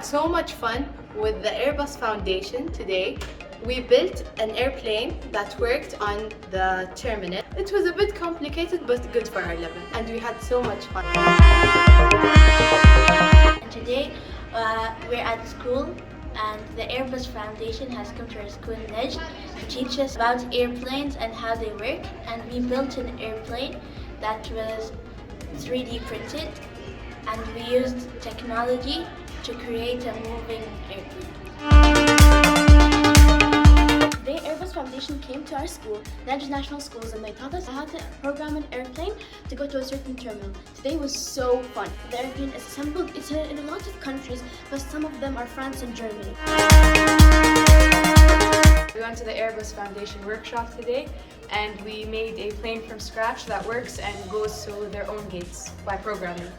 So much fun with the Airbus Foundation today. We built an airplane that worked on the terminal. It was a bit complicated but good for our level, and we had so much fun. Today we're at school, and the Airbus Foundation has come to our school in Najd to teach us about airplanes and how they work. And we built an airplane that was 3D printed, and we used technology to create a moving airplane. The Airbus Foundation came to our school, Najd National Schools, and they taught us how to program an airplane to go to a certain terminal. Today was so fun. The airplane is assembled. It's in a lot of countries, but some of them are France and Germany. We went to the Airbus Foundation workshop today, and we made a plane from scratch that works and goes to their own gates by programming.